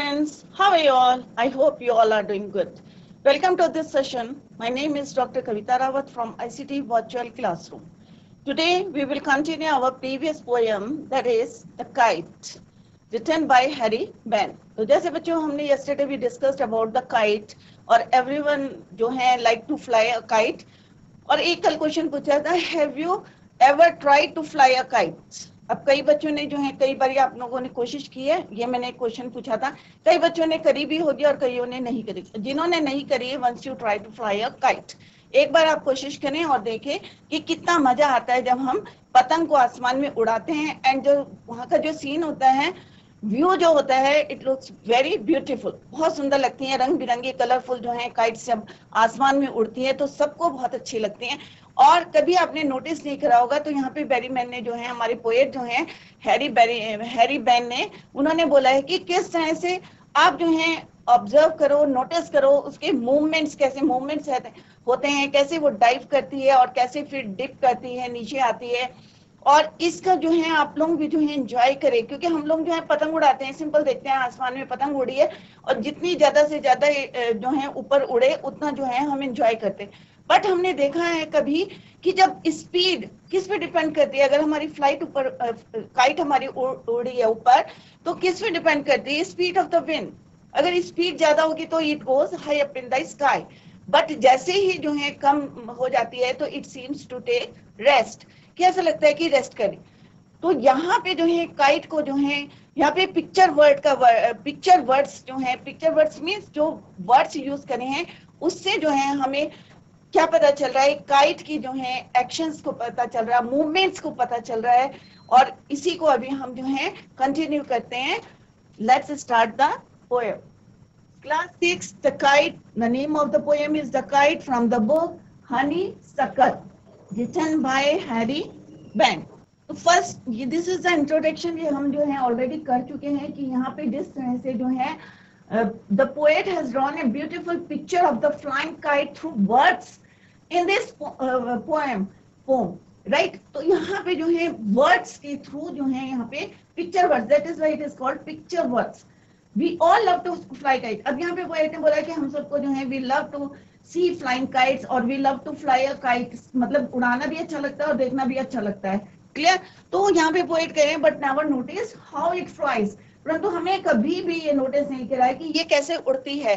Friends, how are you all? I hope you all are doing good. Welcome to this session. My name is Dr. Kavita Rawat from ICT Virtual Classroom. Today we will continue our previous poem, that is The Kite, written by Harry Ben. तो जैसे बच्चों हमने yesterday we discussed about the kite और everyone जो है like to fly a kite और एक कल क्वेश्चन पूछा था, have you ever try to fly a kite. अब कई बच्चों ने जो है कई बार आप लोगों ने कोशिश की है, ये मैंने क्वेश्चन पूछा था, कई बच्चों ने करी भी होगी और कईयों ने नहीं करी। जिन्होंने नहीं करी है, once you try to fly a kite, एक बार आप कोशिश करें और देखें कि कितना मजा आता है जब हम पतंग को आसमान में उड़ाते हैं। एंड जो वहाँ का जो सीन होता है, व्यू जो होता है, इट लुक्स वेरी ब्यूटीफुल, बहुत सुंदर लगती हैं, रंग बिरंगी कलरफुल जो है काइट्स जब आसमान में उड़ती है तो सबको बहुत अच्छी लगती हैं। और कभी आपने नोटिस नहीं करा होगा तो यहाँ पे बेरीमैन ने जो है, हमारे पोएट जो हैं हैरी बैन ने, उन्होंने बोला है कि किस तरह से आप जो है ऑब्जर्व करो, नोटिस करो उसके मूवमेंट्स, कैसे मूवमेंट्स होते हैं, कैसे वो डाइव करती है और कैसे फिर डिप करती है, नीचे आती है। और इसका जो है आप लोग भी जो है एंजॉय करें, क्योंकि हम लोग जो है पतंग उड़ाते हैं, सिंपल देखते हैं आसमान में पतंग उड़ी है और जितनी ज्यादा से ज्यादा जो है ऊपर उड़े उतना जो है हम एंजॉय करते हैं। बट हमने देखा है कभी कि जब स्पीड किस पे डिपेंड करती है, अगर हमारी फ्लाइट ऊपर काइट हमारी उड़ी है ऊपर, तो किस पे डिपेंड करती है, स्पीड ऑफ द विंड। अगर स्पीड ज्यादा होगी तो it goes high up in the sky, but जैसे ही जो है कम हो जाती है तो it seems to take rest, कि ऐसा लगता है कि रेस्ट करें। तो यहाँ पे जो है काइट को जो है, यहाँ पे पिक्चर वर्ड्स जो है, पिक्चर वर्ड्स मीन्स जो वर्ड्स यूज करे हैं उससे जो है हमें क्या पता चल रहा है, काइट की जो है एक्शंस को पता चल रहा है, मूवमेंट्स को पता चल रहा है। और इसी को अभी हम जो है कंटिन्यू करते हैं। Let's start the poem. Class 6, The Kite. The name of the poem is The Kite from the book Honeysuckle, written by Harry Ben. तो first this is the introduction, ये हम जो है ऑलरेडी कर चुके हैं कि यहाँ पे जिस तरह से जो है the poet has drawn a beautiful picture of the flying kite through words in this poem right. तो यहाँ पे जो है वर्ड्स के थ्रू जो है यहाँ पे picture words, that is why it is called picture words. We all love to fly kite. अब यहाँ पे पोएट ने बोला कि हम सबको जो है we love to see flying kites और we love to fly a kite, मतलब उड़ाना भी अच्छा लगता है और देखना भी अच्छा लगता है। क्लियर? तो यहाँ पे पोएट कह रहे हैं but never notice how it flies, परंतु हमें कभी भी ये नोटिस नहीं करा है कि ये कैसे उड़ती है।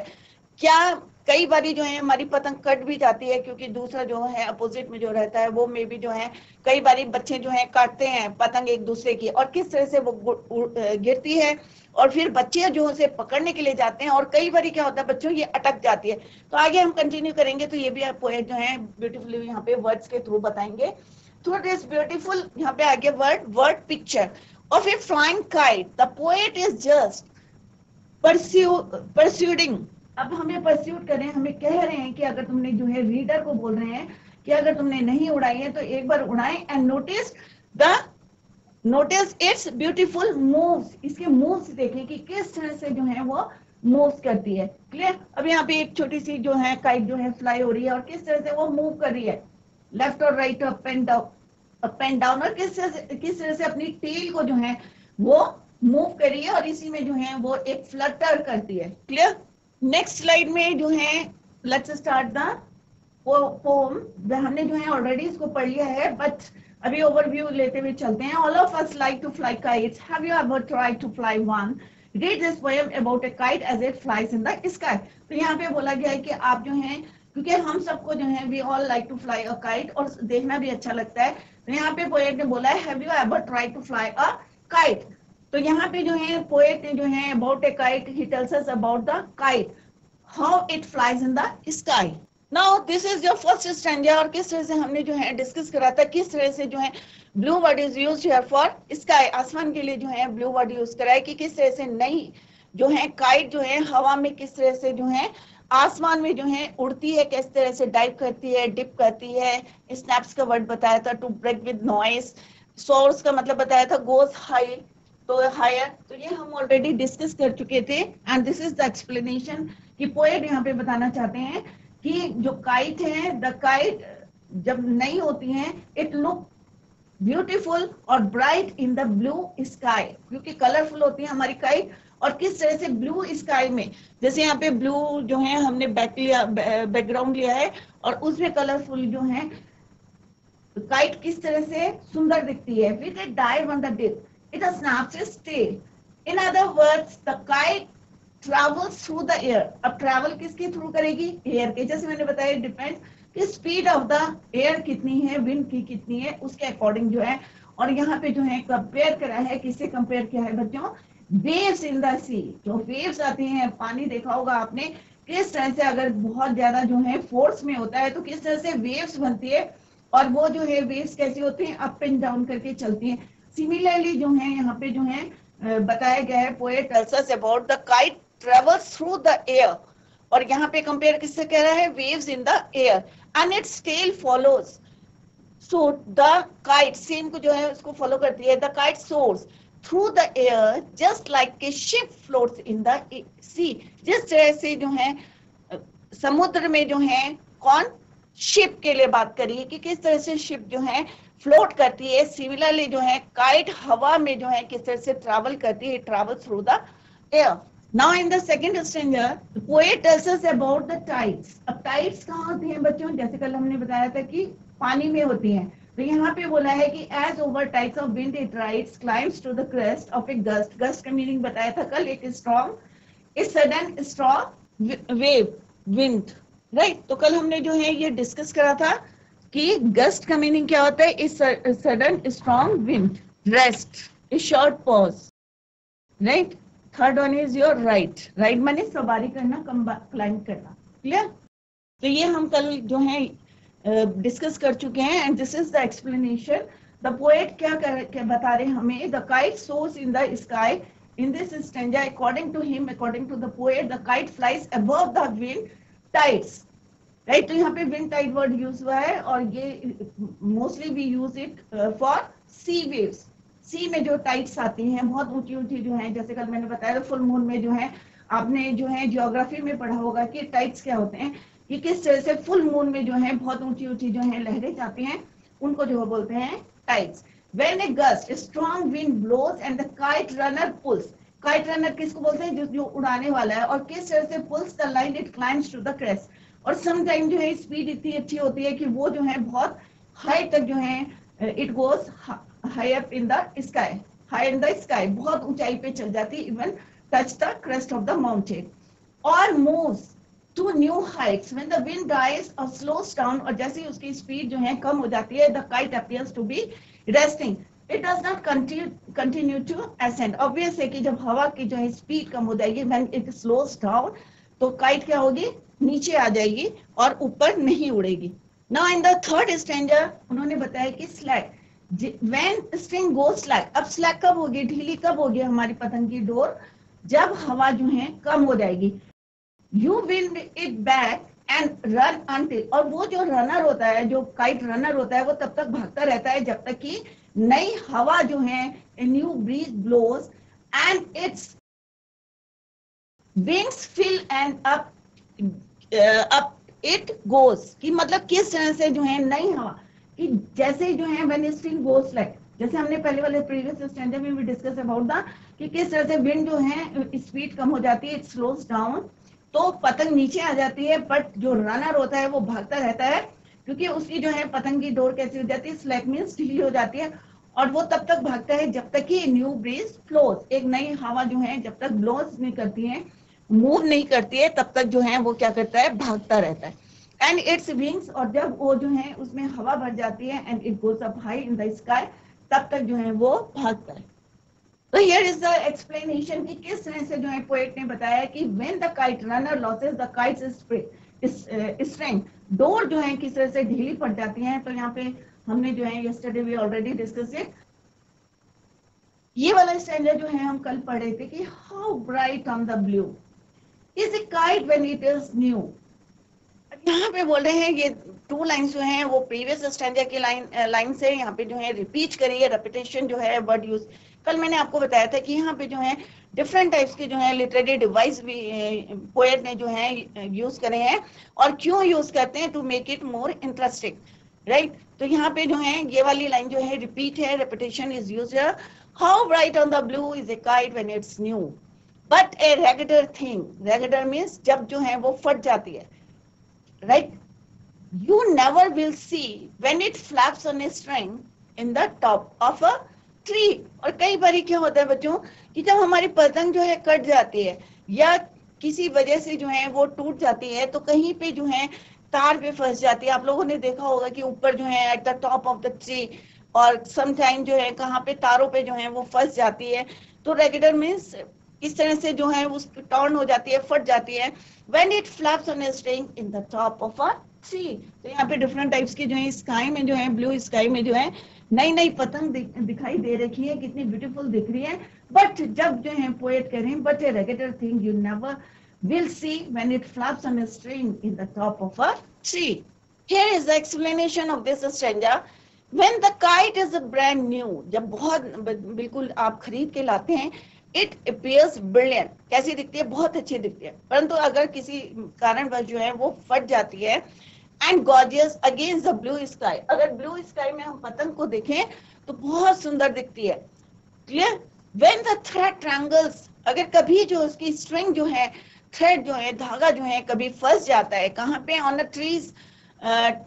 क्या कई बारी जो है हमारी पतंग कट भी जाती है, क्योंकि दूसरा जो है अपोजिट में जो रहता है वो में भी जो है कई बारी बच्चे जो है काटते हैं पतंग एक दूसरे की, और किस तरह से वो गिरती है और फिर बच्चे जो उसे पकड़ने के लिए जाते हैं और कई बारी क्या होता है बच्चों ये अटक जाती है। तो आगे हम कंटिन्यू करेंगे तो ये भी आप पोएट जो है ब्यूटीफुली यहाँ पे वर्ड्स के थ्रू बताएंगे। थ्रू दिस ब्यूटीफुल यहाँ पे आगे word picture of a flying kite the poet is just pursuing. अब हमें परस्यूट करें, हमें कह रहे हैं कि अगर तुमने जो है रीडर को बोल रहे हैं कि अगर तुमने नहीं उड़ाई है तो एक बार उड़ाएं and notice its beautiful moves, इसके मूव्स देखें कि किस तरह से जो है वो मूव्स करती है। क्लियर? अब यहाँ पे एक छोटी सी जो है काइट जो है फ्लाई हो रही है और किस तरह से वो मूव कर रही है, लेफ्ट और राइट, अप एंड डाउन, और किस तरह से अपनी टेल को जो है वो मूव कर रही है और इसी में जो है वो एक फ्लटर करती है। क्लियर? नेक्स्ट स्लाइड में जो है लेट्स स्टार्ट द पोम। हमने जो है ऑलरेडी इसको पढ़ लिया है बट अभी ओवरव्यू लेते हुए चलते हैं। All of us like to fly kites, have you ever tried to fly one? Read this poem about a kite as it flies in the sky. तो यहाँ पे बोला गया है कि आप जो है, क्योंकि हम सबको जो है we all like to fly a kite और देखना भी अच्छा लगता है, तो यहाँ पे पोएट ने बोला है have you ever tried to fly a kite. तो यहाँ पे जो है पोएट ने जो है about a kite, he tells us about the kite, how it flies in the sky. Now this is your first stanza, और किस तरह से हमने जो है डिस्कस करा था, किस तरह से जो है Blue World is used here for sky, आसमान के लिए जो है ब्लू वर्ड यूज करा है कि किस तरह से नई जो है काइट जो है हवा में किस तरह से जो है आसमान में जो है उड़ती है, किस तरह से डाइव करती है, डिप करती है। स्नैप्स का वर्ड बताया था, to break with noise. Source का मतलब बताया था गोज हाई, तो हायर, तो ये हम ऑलरेडी डिस्कस कर चुके थे। And this is the explanation कि पोएट यहाँ पे बताना चाहते हैं कि जो काइट है, द काइट जब नहीं होती हैं, इट लुक ब्यूटीफुल और bright in the blue sky, क्योंकि कलरफुल होती है हमारी काइट। और किस तरह से ब्लू स्काई में, जैसे यहाँ पे ब्लू जो है हमने बैकग्राउंड लिया है और उसमें कलरफुल जो है काइट किस तरह से सुंदर दिखती है। With a dive on the dip it snaps its tail. In other words, the kite travels through the air. अब ट्रैवल किसके थ्रू करेगी? एयर के। जैसे मैंने बताया डिपेंड कि स्पीड ऑफ द एयर कितनी है, विंड की कितनी है, उसके अकॉर्डिंग जो है। और यहाँ पे जो है कंपेयर करा है, किससे कंपेयर किया है बच्चों? वेव्स इन द सी। जो वेव्स आती हैं, पानी देखा होगा आपने किस तरह से अगर बहुत ज्यादा जो है फोर्स में होता है तो किस तरह से वेव्स बनती है, और वो जो है वेव्स कैसी होती हैं? अप एंड डाउन करके चलती हैं। सिमिलरली जो है यहाँ पे जो है बताया गया है, poet tells us about the kite travels through the air, और यहाँ पे कंपेयर किससे कह रहा है? Waves in the air and its tail follows. So the kite, same को जो है उसको फॉलो करती है। The kite soars through the air just like a ship floats in the sea. जिस तरह से जो है समुद्र में जो है, कौन? शिप के लिए बात करिए कि किस तरह से शिप जो है फ्लोट करती है। सिमिलरली जो है काइट हवा में जो है किस तरह से ट्रैवल करती है, travel through the air. Now in the second stranger poet tells us about the tides. अब टाइड्स कहाँ होती हैं बच्चों? जैसे कल हमने बताया था कि पानी में होती हैं, तो यहाँ पे बोला है कि as over tides of wind it rides climbs to the crest of a gust. Gust का मीनिंग बताया था कल, एक strong, a sudden strong wave, wind, right. तो कल हमने जो है ये डिस्कस करा था कि गस्ट का मीनिंग क्या होता है? Is sudden strong wind, rest, A short pause, right. Third one is your ride. Ride माने सवारी करना, क्लाइंब करना, क्लियर। तो ये हम कल जो है डिस्कस कर चुके हैं and this is the explanation. The poet क्या बता रहे हैं हमें? The kite source in the sky in this stanza, according to him, according to the poet, the kite flies above the wind tides, right? तो यहाँ पे wind tide word use हुआ है और ये mostly we use it for sea waves. sea में जो tides आती हैं बहुत ऊंची ऊंची जो हैं, जैसे कल मैंने बताया फुल मून में जो है, आपने जो है जियोग्राफी में पढ़ा होगा कि टाइड्स क्या होते हैं, कि किस तरह से फुल मून में जो है बहुत ऊंची ऊंची जो है लहरें जाती हैं, उनको जो बोलते हैं tides. When a gust, a strong wind blows and the kite runner pulls. Kite runner किसको बोलते हैं? जो उड़ाने वाला है। और किस तरह से pulls the line, it climbs to the crest. और समटाइम जो है स्पीड इतनी अच्छी होती है कि वो जो है बहुत हाई तक जो है, it goes high up in the sky, high in the sky, बहुत ऊंचाई पे चल जाती है, even touch the crest of the mountain, or moves to new heights when the wind dies or slows down. और जैसे ही उसकी स्पीड जो है कम हो जाती है, the kite appears to be resting. It does not continue to ascend. Obvious है कि जब हवा की जो है स्पीड कम हो जाएगी, when it slows down, तो काइट क्या होगी? नीचे आ जाएगी और ऊपर नहीं उड़ेगी। Now in the third stanza उन्होंने बताया कि slack, when string goes slack. अब slack कब होगी? ढीली कब होगी हमारी पतंग की डोर? जब हवा जो है कम हो जाएगी। You wind it back and run until, और वो जो रनर होता है, जो काइट रनर होता है, वो तब तक भागता रहता है जब तक कि नई हवा जो है, a new breeze blows and its wings fill and up it goes. कि मतलब किस तरह से जो है नई हवा कि जैसे जो है when string goes like, जैसे हमने पहले वाले प्रीवियस स्टैंडर्ड में भी डिस्कस अबाउट था कि किस तरह से विंड जो है स्पीड कम हो जाती है, इट स्लोस डाउन, तो पतंग नीचे आ जाती है, बट जो रनर होता है वो भागता रहता है, क्योंकि उसकी जो है पतंग की डोर कैसी हो जाती है? स्लैक मींस ढीली हो जाती है, और वो तब तक भागता है जब तक कि न्यू ब्रीज फ्लोज, एक नई हवा जो है जब तक ब्लोज नहीं करती है, मूव नहीं करती है, तब तक जो है वो क्या करता है? भागता रहता है। एंड इट्स विंग्स, और जब वो जो है उसमें हवा भर जाती है, and it goes up high in the sky, तब तक जो है वो भागता है। तो हियर इज द एक्सप्लेनेशन कि किस तरह से जो है पोएट ने बताया कि when the kite runner losses the kites strength, door जो है किस तरह से ढीली पड़ जाती है। तो यहाँ पे हमने जो है yesterday we already discuss it. ये वाला स्टैंडर्ड जो है हम कल पढ़े थे कि how bright on the blue is a kite when it is new. यहाँ पे बोल रहे हैं ये टू लाइंस जो हैं वो प्रीवियस स्टैंडर्ड की लाइन से यहाँ पे जो है रिपीट करिए, रेपिटेशन जो है वर्ड यूज। कल मैंने आपको बताया था कि यहाँ पे जो है डिफरेंट टाइप्स के जो है लिटरेरी डिवाइस भी पोएट ने जो है यूज करे हैं, और क्यों यूज करते हैं? To make it more interesting. Right. तो यहाँ पे जो है ये वाली लाइन जो है रिपीट है, repetition is used here. How bright on the blue is a kite when it's new but a regular thing, regular means जब जो है वो फट जाती है, right. You never will see when it flaps on a string in the top of a tree। और कई बार क्या होता है बच्चों कि जब हमारी पतंग जो है कट जाती है या किसी वजह से जो है वो टूट जाती है तो कहीं पे जो है तार पे फंस जाती है। आप लोगों ने देखा होगा कि ऊपर जो है eight the top of the tree और सम टाइम जो है कहाँ पे तारों पे जो है वो फंस जाती है। तो रेगुलर मीन्स इस तरह से जो है उस टर्न हो जाती है, फट जाती है। When it flaps on a string in the top of a tree। तो यहाँ पे डिफरेंट टाइप्स की जो है स्काई में जो है, ब्लू स्काई में जो है नई नई पतंग दिखाई दे रखी है, कितनी ब्यूटीफुल दिख रही है। बट जब जो है पोएट कह रहे हैं but a regular thing you never will see when it flaps on a string in the top of a tree। Here is the explanation of this stanza। When the kite is brand new, जब बहुत बिल्कुल आप खरीद के लाते हैं, it appears brilliant, कैसी दिखती है, बहुत अच्छी दिखती है। परंतु अगर किसी कारणवश जो है वो फट जाती है, and gorgeous against the blue sky, अगर ब्लू स्काई में हम पतंग को देखें तो बहुत सुंदर दिखती है। Clear. When the thread triangles, अगर कभी जो उसकी स्ट्रिंग जो है, थ्रेड जो है, धागा जो है कभी फंस जाता है, कहाँ पे, on the trees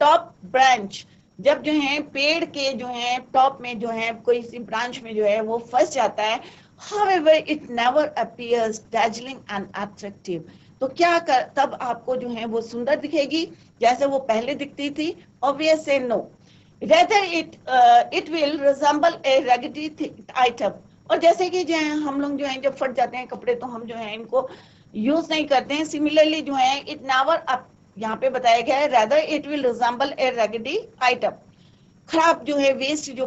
top branch, जब जो है पेड़ के जो है टॉप में जो है कोई सी ब्रांच में जो है वो फंस जाता है, however it never appears dazzling and attractive। तो क्या कर, तब आपको जो है वो सुंदर दिखेगी जैसे वो पहले दिखती थी? obvious say no, rather it will resemble a raggedy item। और जैसे कि जो है हम लोग जो है जब फट जाते हैं कपड़े तो हम जो है इनको यूज नहीं करते हैं। सिमिलरली जो है इट नेवर, यहाँ पे बताया गया है rather it will resemble a raggedy item, खराब जो है वेस्ट जो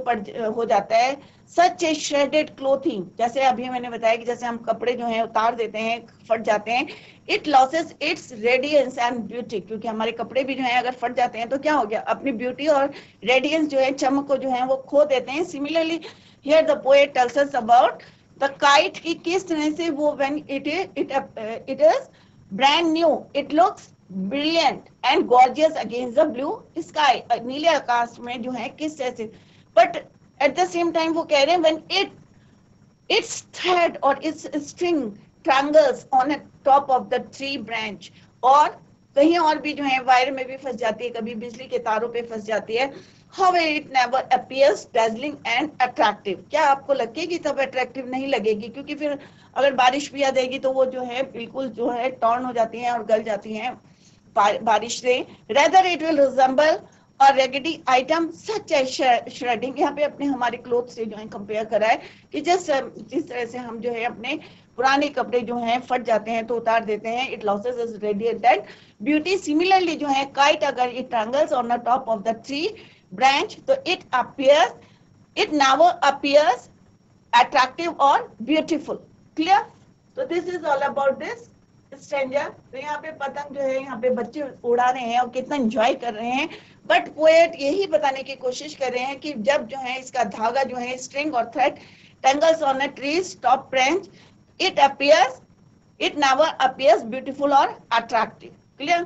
हो जाता है। सच ए श्रेडेड क्लोथिंग, जैसे अभी मैंने बताया कि जैसे हम कपड़े जो है उतार देते हैं, फट जाते हैं, it loses its radiance and beauty, क्योंकि हमारे कपड़े भी जो है अगर फट जाते हैं तो क्या हो गया, अपनी ब्यूटी और रेडियंस जो है, चमक को जो है वो खो देते हैं। Similarly here the poet tells us about the kite की किस तरह से वो when it is brand knew it looks brilliant and gorgeous against the blue sky, नीले आकाश में जो है किस तरह से। But at the same time वो कह रहे हैं when its thread or its string triangles on a top of the tree branch, और कहीं और भी जो है वायर में भी फंस जाती है, कभी बिजली के तारों पे फंस जाती है। However it never appears dazzling and attractive। क्या आपको लगेगी तब अट्रैक्टिव नहीं लगेगी, क्योंकि फिर अगर बारिश भी आ जाएगी तो वो जो है बिल्कुल जो है टर्न हो जाती हैं और गल जाती हैं बारिश से। Rather it will resemble और रेगडी आइटम सच है श्रेडिंग, यहाँ पे अपने हमारे क्लोथ से जो है कंपेयर करा है कि जिस तरह से हम जो है अपने पुराने कपड़े जो हैं फट जाते हैं तो उतार देते हैं, it losses is radiant and beauty. Similarly जो है काइट अगर it triangles on the top of the tree branch तो इट नेवर अपीयर्स अट्रैक्टिव और ब्यूटीफुल। क्लियर। तो this is all about this stranger. तो यहाँ पे पतंग जो है यहाँ पे बच्चे उड़ा रहे हैं और कितना एंजॉय कर रहे हैं, बट पोएट यही बताने की कोशिश कर रहे हैं कि जब जो है इसका धागा जो है स्ट्रिंग और thread tangles on a trees top branch it never appears beautiful और attractive. Clear.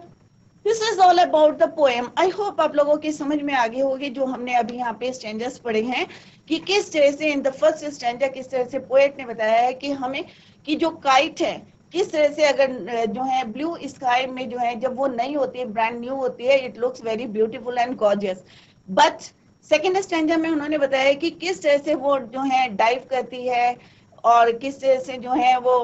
This is all about the poem. I hope आप लोगों की समझ में आ गई होगी जो हमने अभी यहाँ पे स्ट्रेंजर्स पढ़े हैं कि किस तरह से इन द फर्स्ट स्ट्रेंजर किस तरह से पोएट ने बताया है कि हमें कि जो काइट है किस तरह से अगर जो है ब्लू स्काई में जो है जब वो नई होती है, ब्रांड न्यू होती है, it looks very beautiful and gorgeous. But second stanza में उन्होंने बताया कि किस तरह से वो जो है डाइव करती है और किस तरह से जो है वो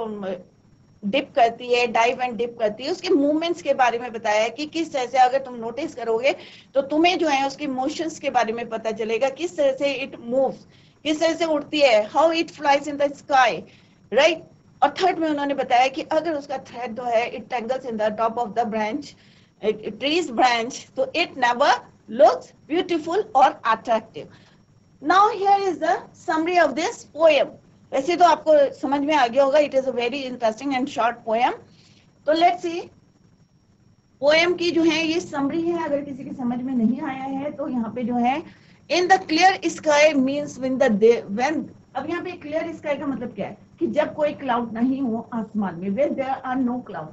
डिप करती है, डाइव एंड डिप करती है, उसके मूवमेंट्स के बारे में बताया है कि किस तरह से अगर तुम नोटिस करोगे तो तुम्हें जो है उसकी मोशंस के बारे में पता चलेगा, किस तरह से इट मूव्स, किस तरह से उड़ती है, how it flies in the sky, right. और थर्ड में उन्होंने बताया कि अगर उसका थ्रेड जो है it tangles in the top of the branch trees branch तो इट नेवर लुक्स ब्यूटीफुल और attractive. Now here is the summary of this poem. वैसे तो आपको समझ में आ गया होगा, it is a very interesting and short poem. तो लेट्स सी पोएम की जो है ये समरी है, अगर किसी की समझ में नहीं आया है तो यहाँ पे जो है in the clear sky means when, अब यहाँ पे क्लियर स्काई का मतलब क्या है कि जब कोई क्लाउड नहीं हो आसमान में, when there are no cloud,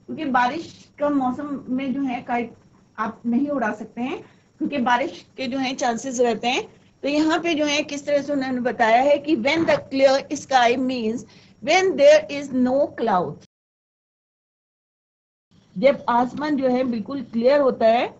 क्योंकि बारिश का मौसम में जो है काइट आप नहीं उड़ा सकते हैं, क्योंकि बारिश के जो है चांसेस रहते हैं। तो यहाँ पे जो है किस तरह से उन्होंने बताया है कि when the clear sky means when there is no cloud, जब आसमान जो है बिल्कुल क्लियर होता है,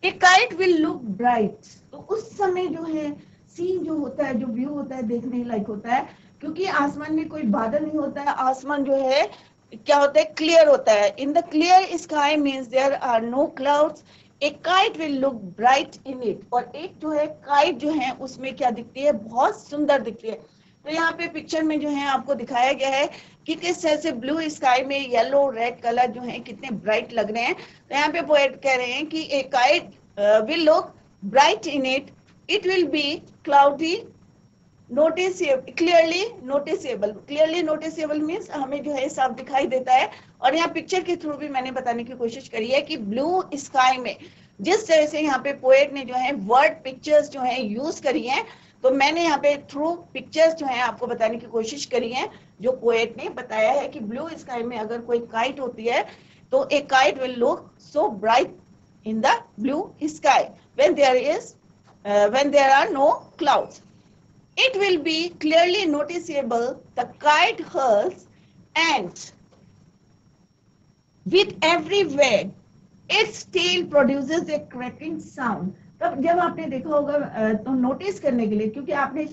a kite will look bright, तो उस समय जो है सीन जो होता है, जो व्यू होता है, देखने लायक होता है, क्योंकि आसमान में कोई बादल नहीं होता है, आसमान जो है क्या होता है, क्लियर होता है। In the clear sky means there are no clouds, a kite will look bright in it, और एक जो है काइट जो है उसमें क्या दिखती है, बहुत सुंदर दिखती है। तो यहाँ पे पिक्चर में जो है आपको दिखाया गया है कि किस तरह से ब्लू स्काई में येलो रेड कलर जो है कितने ब्राइट लग रहे हैं। तो यहाँ पे पोएट कह रहे हैं कि ए kite will look bright in it, it will be cloudy, clearly noticeable means हमें जो है साफ दिखाई देता है। और यहाँ पिक्चर के थ्रू भी मैंने बताने की कोशिश करी है कि ब्लू स्काई में जिस तरह से यहाँ पे पोएट ने जो है वर्ड पिक्चर्स जो है यूज करी हैं, तो मैंने यहाँ पे थ्रू पिक्चर्स जो है आपको बताने की कोशिश करी है, जो पोएट ने बताया है कि ब्लू स्काई में अगर कोई काइट होती है तो ए kite will look so bright in the blue sky when there are no clouds. It will be clearly noticeable the kite hurls, and with every wag its tail produces a cracking sound. तब जब आपने देखा होगा तो notice करने के लिए, क्योंकि आपने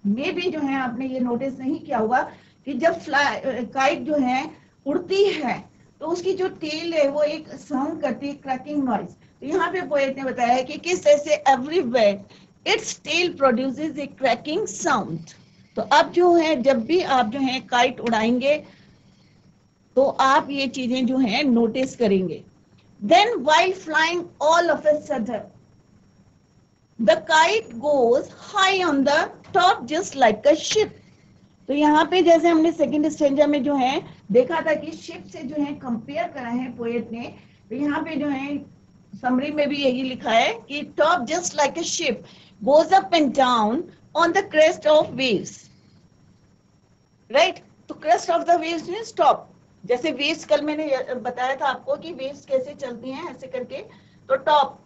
मे भी जो है आपने ये नोटिस नहीं किया होगा कि जब काइट जो है उड़ती है तो उसकी जो टेल है वो एक साउंड करती है, क्रैकिंग नॉइज। तो यहाँ पे पोएट ने बताया है कि किस तरह से everywhere its tail produces a cracking sound. तो अब जो है जब भी आप जो है काइट उड़ाएंगे तो आप ये चीजें जो है नोटिस करेंगे। Then while flying all of a sudden the kite goes high on the top just like a ship. तो यहाँ पे जैसे हमने सेकंड स्टेंजा में जो है देखा था कि शिप से जो है कंपेयर करा है पोएट ने, तो यहाँ पे जो है समरी में भी यही लिखा है कि top just like a ship goes up and down on the crest of waves, right. तो crest of the waves means top, जैसे वेव्स कल मैंने बताया था आपको कि वेव्स कैसे चलती हैं ऐसे करके, तो टॉप,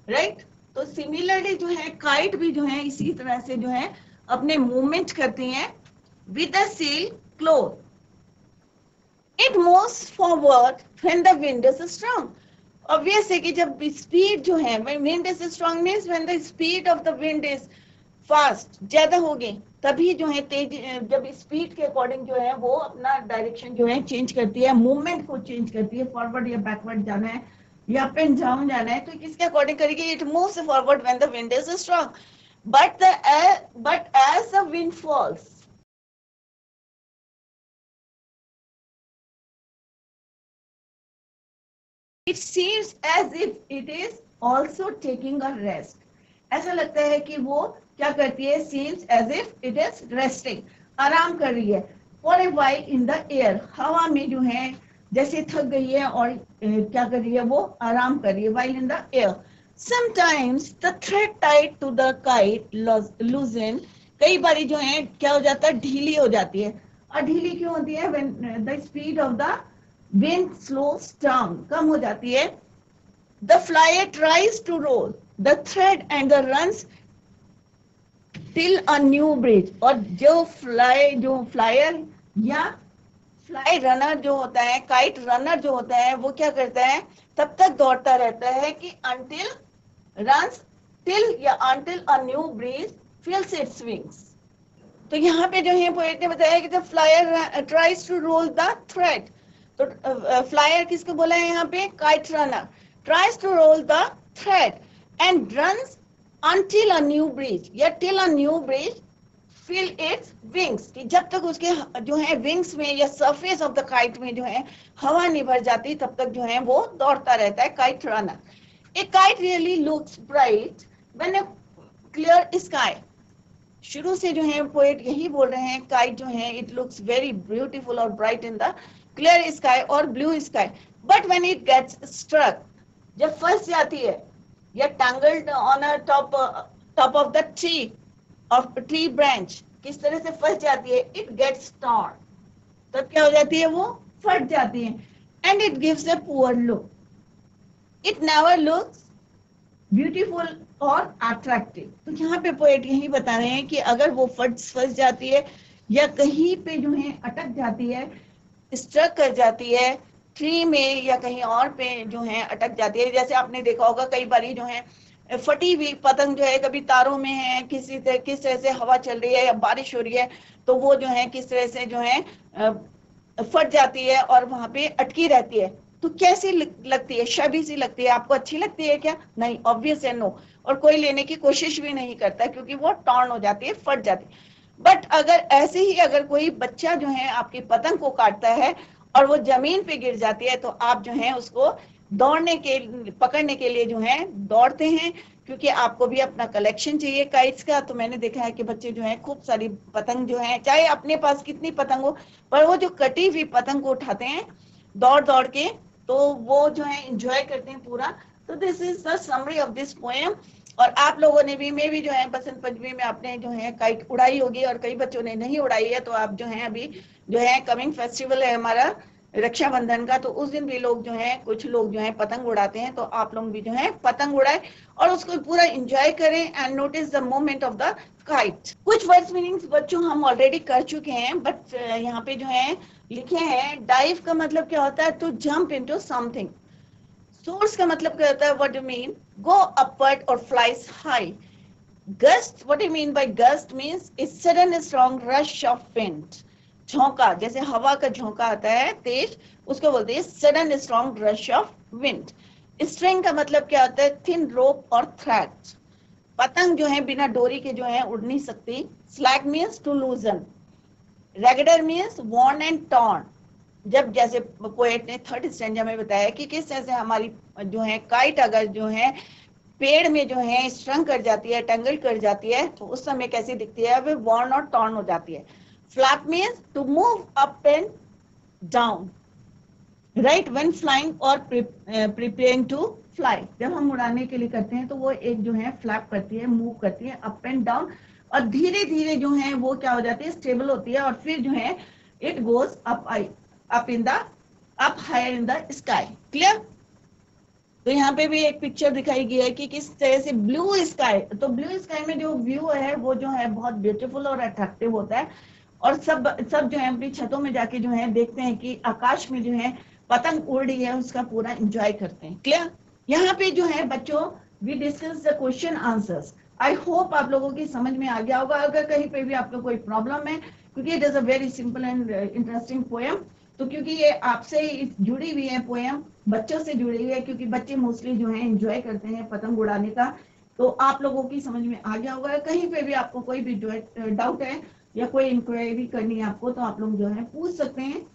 राइट। तो सिमिलरली जो है काइट भी जो है इसी तरह से जो है अपने मूवमेंट करती हैं with the sail close. It moves forward when the wind is strong. Obvious है कि जब स्पीड जो है, when wind is strong means when the speed of the wind is fast, ज्यादा होगी, तभी जो है तेज, जब स्पीड के अकॉर्डिंग जो है वो अपना डायरेक्शन जो है चेंज करती है, मूवमेंट को चेंज करती है, फॉरवर्ड या बैकवर्ड जाना है या अप एंड डाउन जाना है, तो किसके अकॉर्डिंग करेगी, it moves forward when the wind is strong, but as the wind falls, it seems as if it is also taking a rest. ऐसा लगता है कि वो क्या करती है, seems as if it is resting, आराम कर रही है, for a while in the air, हवा में जो है जैसे थक गई है और क्या कर रही है, वो आराम कर रही है, while in the air. Sometimes the thread tied to the kite loosen, कई बारी जो है क्या हो जाता है, ढीली हो जाती है। और ढीली क्यों होती है, when the speed of the wind slows down, कम हो जाती है। The flyer tries to roll the thread and the runs till a new bridge, और जो फ्लायर या फ्लाई रनर जो होता है, काइट रनर जो होता है, वो क्या करता है, तब तक दौड़ता रहता है कि until runs till या until a new bridge fills its wings। तो यहाँ पे जो है पोएट ने बताया कि the flyer tries to roll the thread, तो फ्लायर किसको बोला है यहाँ पे, kite runner, tries to roll the thread and runs until a new bridge या till a new bridge fill its wings, कि जब तक उसके जो है विंग्स में या सरफेस ऑफ द काइट में जो है हवा नहीं भर जाती, तब तक जो है वो दौड़ता रहता है kite runner. A kite really looks bright when A clear sky, शुरू से जो है पोएट यही बोल रहे हैं, काइट जो है इट लुक्स वेरी ब्यूटीफुल और bright in the clear sky और blue sky, but when it gets struck, जब फंस जाती है या tangled on a top of the tree branch, किस तरह से फंस जाती है, इट गेट्स टॉर्न, तब क्या हो जाती है, वो फट जाती है। And it gives a poor look, it never looks beautiful और अट्रैक्टिव। तो यहाँ पे पोएट यही बता रहे हैं कि अगर वो फंस जाती है या कहीं पे जो है अटक जाती है, स्ट्रक कर जाती है ट्री में या कहीं और पे जो है अटक जाती है, जैसे आपने देखा होगा कई बारी जो है फटी हुई पतंग जो है कभी तारों में है, किस तरह से हवा चल रही है या बारिश हो रही है तो वो जो है किस तरह से जो है फट जाती है और वहां पे अटकी रहती है। तो कैसी लगती है? शबी सी लगती है। आपको अच्छी लगती है क्या? नहीं, ऑब्वियस है नो। और कोई लेने की कोशिश भी नहीं करता क्योंकि वो टॉर्न हो जाती है, फट जाती है। बट अगर ऐसे ही अगर कोई बच्चा जो है आपकी पतंग को काटता है और वो जमीन पे गिर जाती है तो आप जो है उसको पकड़ने के लिए जो है दौड़ते हैं, क्योंकि आपको भी अपना कलेक्शन चाहिए काइट्स का। तो मैंने देखा है कि बच्चे जो है खूब सारी पतंग जो है, चाहे अपने पास कितनी पतंग हो, पर वो जो कटी हुई पतंग को उठाते हैं दौड़ दौड़ के, तो वो जो है एंजॉय करते हैं पूरा। तो this is the summary of this poem. और आप लोगों ने भी मैं भी जो है बसंत पंचमी में आपने जो है काइट उड़ाई होगी और कई बच्चों ने नहीं उड़ाई है। तो आप जो है अभी जो है कमिंग फेस्टिवल है हमारा रक्षाबंधन का, तो उस दिन भी लोग जो है कुछ लोग जो है पतंग उड़ाते हैं। तो आप लोग भी जो है पतंग उड़ाए और उसको पूरा एंजॉय करें and notice the moment of the kite. कुछ वर्ड्स मीनिंग्स बच्चों हम ऑलरेडी कर चुके हैं, बट यहाँ पे जो है लिखे हैं। डाइव का मतलब क्या होता है? To jump into something. Soars का मतलब क्या होता है? What do mean? Go upward और flies high. Gust, what do mean by gust? Means a sudden strong rush of wind. झोंका, जैसे हवा का झोंका आता है तेज, उसको बोलते हैं sudden strong rush of wind. String का मतलब क्या होता है? थिन रोप और थ्रेड। पतंग जो है बिना डोरी के जो है उड़ नहीं सकती। Slack means to loosen. Regular means worn and torn। जब जैसे पोएट ने थर्ड स्टैंजा में बताया कि किस तरह से हमारी जो है काइट अगर जो है पेड़ में जो है स्ट्रंग कर जाती है, टंगल कर जाती है, तो उस समय कैसी दिखती है? वो worn और torn हो जाती है। Flap means to move up and down, right, when flying और प्रिपेयरिंग टू फ्लाई। जब हम उड़ाने के लिए करते हैं तो वो एक जो है फ्लैप करती है, मूव करती है अप एंड डाउन, और धीरे धीरे जो है वो क्या हो जाती है? स्टेबल होती है, और फिर जो है it goes up higher in the sky. Clear? तो यहाँ पे भी एक पिक्चर दिखाई गई है कि किस तरह से ब्लू स्काई, तो ब्लू स्काई में जो व्यू है वो जो है बहुत ब्यूटीफुल और अट्रैक्टिव होता है। और सब जो है अपनी छतों में जाके जो है देखते हैं कि आकाश में जो है पतंग उड़ रही है, उसका पूरा एंजॉय करते हैं। क्लियर? यहाँ पे जो है बच्चों we discuss the question answers. I hope आप लोगों की समझ में आ गया होगा। अगर कहीं पे भी आपको कोई प्रॉब्लम है, क्योंकि it is a very simple and interesting poem, तो क्योंकि ये आपसे जुड़ी हुई है पोएम, बच्चों से जुड़ी हुई है, क्योंकि बच्चे मोस्टली जो है एंजॉय करते हैं पतंग उड़ाने का। तो आप लोगों की समझ में आ गया होगा। कहीं पे भी आपको कोई भी डाउट है या कोई इंक्वायरी करनी है आपको, तो आप लोग जो है पूछ सकते हैं।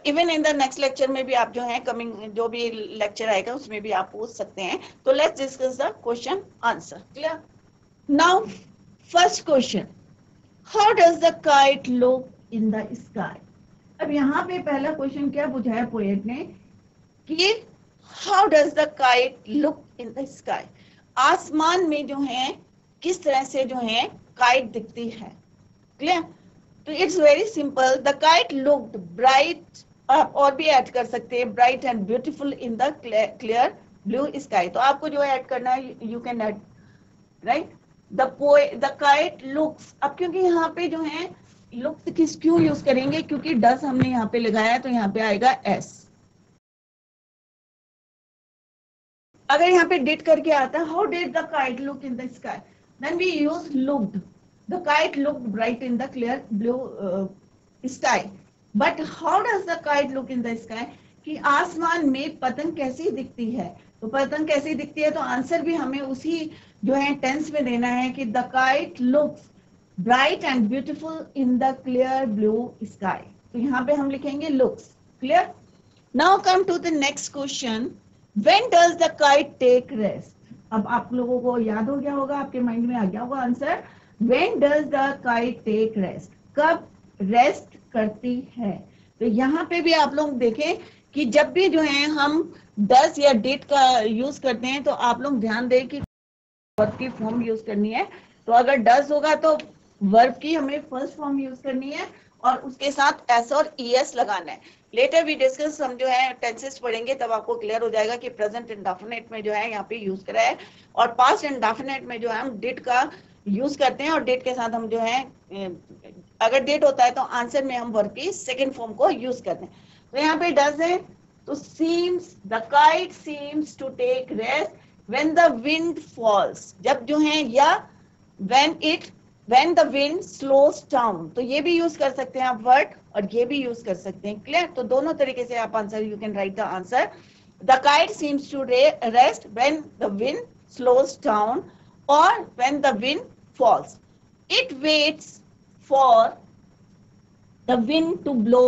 Even in the next lecture में भी आप जो है कमिंग जो भी लेक्चर आएगा उसमें भी आप पूछ सकते हैं। तो let's discuss the question answer. Clear? Now first question, how does the kite look in the sky? अब यहाँ पे पहला क्वेश्चन क्या पूछा है पोएट ने कि how does the kite look in the sky? आसमान में जो है किस तरह से जो है काइट दिखती है। क्लियर? तो it's very simple. The kite looked bright, आप और भी ऐड कर सकते हैं, bright and beautiful in the clear blue sky. तो आपको जो ऐड करना है you can add, right. The kite looks, अब क्योंकि यहाँ पे जो है लुक्स क्यों यूज करेंगे? क्योंकि डस हमने यहाँ पे लगाया, तो यहाँ पे आएगा एस। अगर यहाँ पे डिड करके आता है, how did the kite look in the sky, then we use looked. The kite looked bright in the clear blue sky. But how does the kite look in the sky? कि आसमान में पतंग कैसी दिखती है? तो पतंग कैसी दिखती है, तो आंसर भी हमें उसी जो है टेंस में देना है कि the kite looks bright and beautiful in the clear blue sky. तो यहाँ पे हम लिखेंगे looks. Clear? Now come to the next question. When does the kite take rest? अब आप लोगों को याद हो गया होगा, आपके माइंड में आ गया होगा answer. When does the kite take rest? कब रेस्ट करती है? तो यहाँ पे भी आप लोग देखें कि जब भी जो है हम does या did का यूज करते हैं, तो आप लोग ध्यान दें कि वर्ब की फॉर्म यूज करनी है। तो अगर does होगा तो वर्ब की हमें फर्स्ट फॉर्म यूज करनी है, और उसके साथ एस और ईएस लगाना है। लेटर वी डिस्कस, हम जो है टेंसेस पढ़ेंगे तब आपको क्लियर हो जाएगा कि प्रेजेंट इंडेफिनिट में जो है यहाँ पे यूज करा है, और पास्ट इंडेफिनिट में जो है हम डिड का यूज करते हैं, और डिड के साथ हम जो है अगर डिड होता है तो आंसर में हम वर्ब की सेकेंड फॉर्म को यूज करते हैं। तो यहाँ पे डज है, तो seems, the kite seems to take rest when the wind falls, जब जो है, या when the wind slows down, तो ये भी यूज कर सकते हैं आप वर्ड, और ये भी यूज कर सकते हैं। क्लियर? तो दोनों तरीके से आप answer, you can write the answer, the kite seems to rest when the wind slows down और when the wind falls, it waits for the wind to blow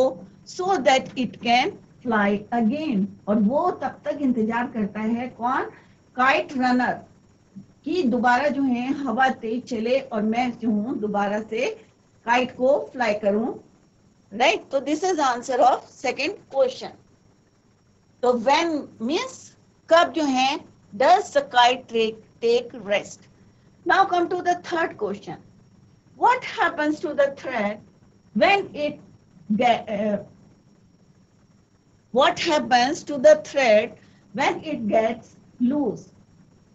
so that it can fly again, और वो तब तक इंतजार करता है, कौन? Kite runner, कि दोबारा जो है हवा तेज चले और मैं जो हूं दोबारा से काइट को फ्लाई करूं। राइट? तो this is answer of second question. तो व्हेन मींस कब जो है does the kite take rest. Now come to the third question, what happens to the thread when it what happens to the thread when it gets loose,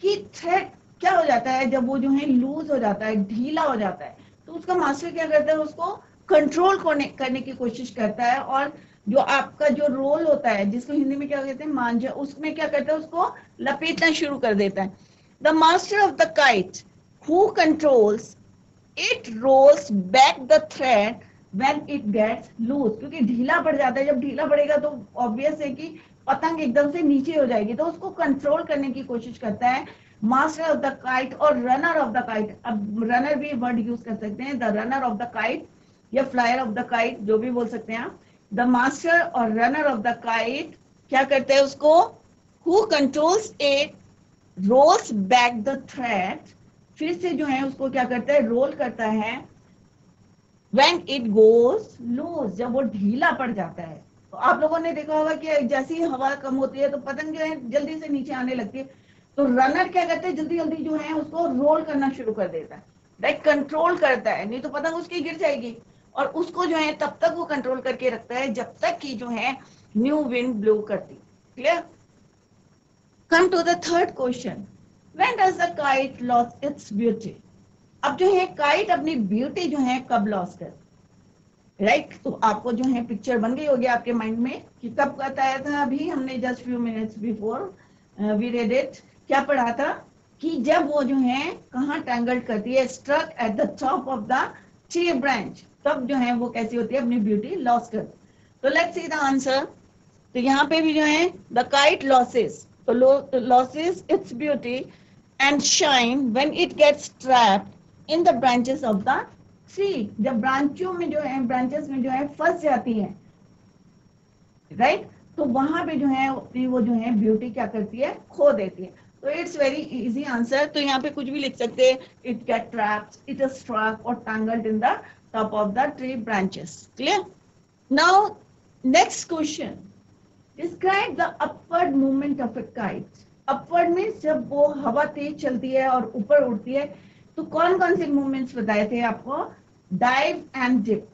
कि thread क्या हो जाता है जब वो जो है लूज हो जाता है, ढीला हो जाता है, तो उसका मास्टर क्या करता है, उसको कंट्रोल करने की कोशिश करता है, और जो आपका जो रोल होता है जिसको हिंदी में क्या कहते हैं, मांझा, उसमें क्या करता है, उसको लपेटना शुरू कर देता है। The master of the kite who controls it rolls back the thread when it gets loose, क्योंकि ढीला पड़ जाता है, जब ढीला पड़ेगा तो ऑब्वियस है कि पतंग एकदम से नीचे हो जाएगी, तो उसको कंट्रोल करने की कोशिश करता है मास्टर ऑफ द काइट और रनर ऑफ द काइट। अब रनर भी वर्ड यूज कर सकते हैं, the runner of the kite या फ्लायर ऑफ द काइट, जो भी बोल सकते हैं आप। द मास्टर और रनर ऑफ द काइट क्या करते हैं उसको, who controls it rolls back the thread, फिर से जो है उसको क्या करता है, रोल करता है, when it goes loose, जब वो ढीला पड़ जाता है। तो आप लोगों ने देखा होगा कि जैसे ही हवा कम होती है तो पतंग जो है जल्दी से नीचे आने लगती है, तो रनर क्या करते हैं, जल्दी जल्दी जो है उसको रोल करना शुरू कर देता है, लाइक कंट्रोल करता है, नहीं तो पतंग उसकी गिर जाएगी, और उसको जो है तब तक वो कंट्रोल करके रखता है जब तक कि जो है न्यू विंड ब्लो करती। Clear? Come to the third question, when does the kite loss its beauty. अब जो है काइट अपनी ब्यूटी जो है कब लॉस कर, राइट? तो आपको जो है पिक्चर बन गई होगी आपके माइंड में कि कब बताया था, अभी हमने just few minutes before we read it, क्या पढ़ा था कि जब वो जो है कहाँ टैंगल्ड करती है, struck at the top of the tree branch, तब जो है वो कैसी होती है, अपनी ब्यूटी लॉस कर। तो लेट्स सी द आंसर। तो यहाँ पे भी जो है द काइट लॉसेस, तो losses its beauty and shine when it gets trapped in the branches of the tree, जब ब्रांचों में जो है, ब्रांचेस में जो है फंस जाती है, राइट? तो वहां पे जो है वो जो है ब्यूटी क्या करती है, खो देती है। तो इट्स वेरी इजी आंसर। तो यहाँ पे कुछ भी लिख सकते हैं, it get trapped, it is struck और tangled in the top of the tree branches. Clear? Now next question, describe the upward movement of a kite. Upward means जब वो हवा तेज चलती है और ऊपर उड़ती है, तो कौन कौन से मूवमेंट्स बताए थे आपको, डाइव एंड डिप,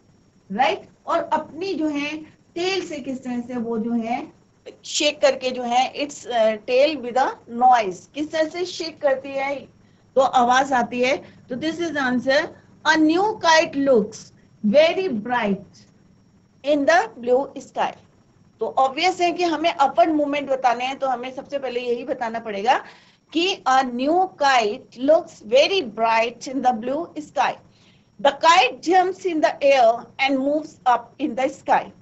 राइट? और अपनी जो है टेल से किस तरह से वो जो है शेक करके जो है its tail with a noise, किस तरह से शेक करती है तो आवाज आती है। तो this is answer, a new kite looks very bright in the blue sky. तो ऑब्वियस है कि हमें अपवर्ड मूवमेंट बताने हैं, तो हमें सबसे पहले यही बताना पड़ेगा कि a new kite looks very bright in the blue sky. The kite jumps in the air and moves up in the sky.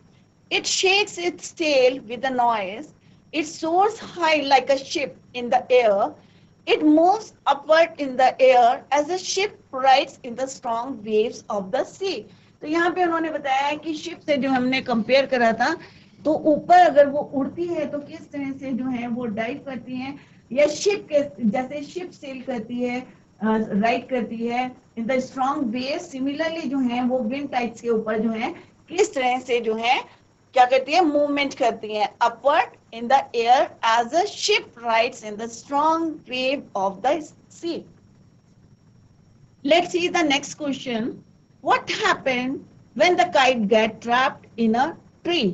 It shakes its tail with a noise. It soars high like a ship in the air. It moves upward in the air as a ship rides in the strong waves of the sea. तो यहाँ पे उन्होंने बताया है कि ship से जो हमने कंपेयर करा था, तो ऊपर अगर वो उड़ती है तो किस तरह से जो है वो डाइव करती है, या शिप के जैसे शिप सेल करती है, राइड करती है in the strong wave. Similarly जो है वो विंड टाइड्स के ऊपर जो है किस तरह से जो है क्या करती है, मूवमेंट करती है upward in the air as a ship rides in the strong wave of the sea. Let's see the next question, what happened when the kite get trapped in a tree.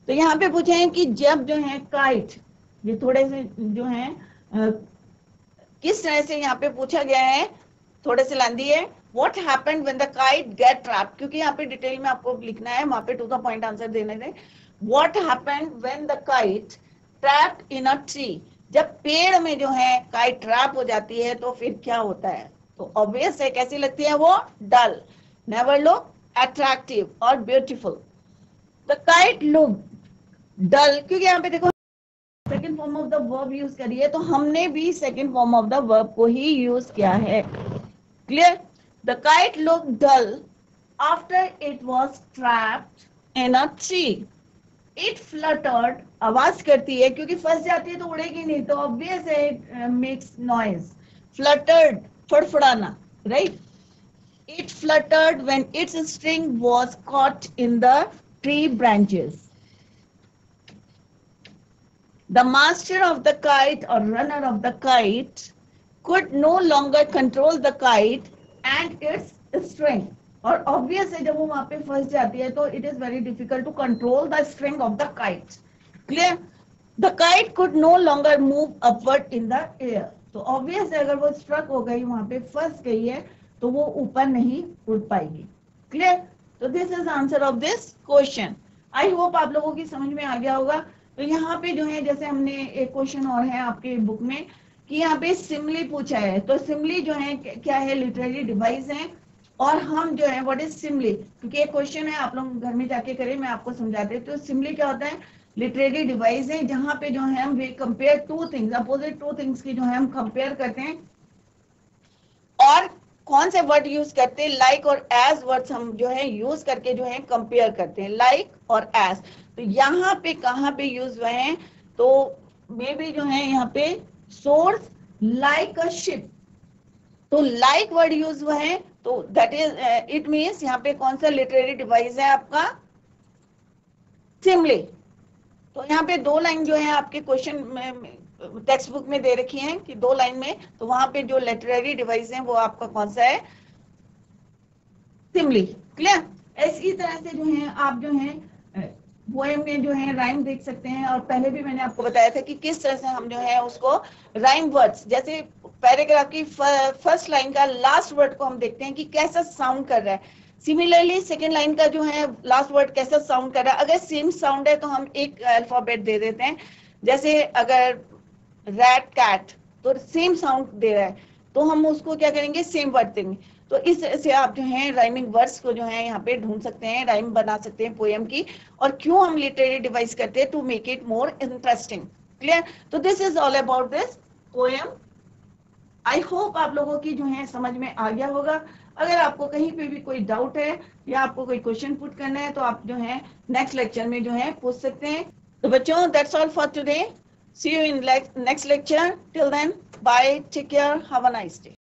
तो यहाँ पे पूछे हैं कि जब जो है काइट, ये थोड़े से जो है किस तरह से यहाँ पे पूछा गया है, थोड़े से लेंदी है. What happened when the kite get trapped? क्योंकि यहाँ पे डिटेल में आपको लिखना है, वहां पे टू द पॉइंट आंसर देने दें. What happened when the kite trapped in a tree? जब पेड़ में जो है काइट ट्रैप हो जाती है तो फिर क्या होता है? तो ऑब्वियस है, कैसी लगती है वो? डल. नेवर लुक अट्रैक्टिव और beautiful. The kite look dull, क्योंकि यहाँ पे देखो second form of the verb use करिए, तो हमने भी second form of the verb को ही यूज किया है. Clear? The kite look dull after it was trapped in a tree. It fluttered, आवाज करती है, क्योंकि फंस जाती है तो उड़ेगी नहीं, तो ऑब्वियस है इट मेक्स नॉइज. फ्लटर्ड, फड़फड़ाना, right? It fluttered when its string was caught in the tree branches. The master of the kite or runner of the kite could no longer control the kite and its string. और obvious है, जब वो वहां पे फंस जाती है तो it is very difficult to control the string of the kite. Clear? The kite could no longer move upward in the air. तो obvious है, अगर वो स्ट्रक हो गई, वहां पे फंस गई है, तो वो ऊपर नहीं उड़ पाएगी. Clear? तो this is answer of this question. I hope आप लोगों की समझ में आ गया होगा. तो यहाँ पे जो है, जैसे हमने एक क्वेश्चन और है आपके बुक में कि यहाँ पे सिमली पूछा है, तो सिमली जो है क्या है? लिटरेरी डिवाइस है. और हम जो है व्हाट इज सिमली, क्योंकि एक क्वेश्चन है, आप लोग घर में जाके करें, मैं आपको समझाते हूँ. तो सिमली क्या होता है? लिटरेरी डिवाइस है जहाँ पे जो है हम compare two things, opposite two things की जो है हम कंपेयर करते हैं. और कौन से वर्ड यूज करते हैं? लाइक और एज वर्ड्स हम जो है यूज करके जो है कंपेयर करते हैं, लाइक और एज. तो यहाँ पे कहाँ पे यूज हुए हैं? तो मे बी जो है यहाँ पे सोर्स लाइक अ शिप, तो लाइक वर्ड यूज हुआ है, तो दैट इज इट मीन्स यहाँ पे कौन सा लिटरेरी डिवाइस है आपका? सिमली. तो यहाँ पे दो लाइन जो है आपके क्वेश्चन में टेक्स्ट बुक में दे रखी हैं कि दो लाइन में, तो वहां पे जो लिटरेरी डिवाइस है वो आपका कौन सा है? सिमली. क्लियर? इसी तरह से जो है आप जो है पोएम में जो है राइम देख सकते हैं, और पहले भी मैंने आपको बताया था कि किस तरह से हम जो है उसको राइम वर्ड्स, जैसे पैराग्राफ की फर्स्ट लाइन का लास्ट वर्ड को हम देखते हैं कि कैसा साउंड कर रहा है. सिमिलरली सेकेंड लाइन का जो है लास्ट वर्ड कैसा साउंड कर रहा है. अगर सेम साउंड है तो हम एक अल्फाबेट दे देते हैं. जैसे अगर रैट कैट, तो सेम साउंड दे रहा है, तो हम उसको क्या करेंगे? सेम वर्ड देंगे. तो इस तरह से आप जो है राइमिंग वर्ड्स को जो है यहाँ पे ढूंढ सकते हैं, राइम बना सकते हैं पोएम की. और क्यों हम लिटरेरी डिवाइस करते हैं? To make it more interesting. Clear? तो this is all about this poem. I hope आप लोगों की जो है समझ में आ गया होगा. अगर आपको कहीं पे भी कोई डाउट है या आपको कोई क्वेश्चन पुट करना है, तो आप जो है नेक्स्ट लेक्चर में जो है पूछ सकते हैं. तो बच्चों, that's all for today. See you in next lecture. Till then, bye. Take care. Have a nice day.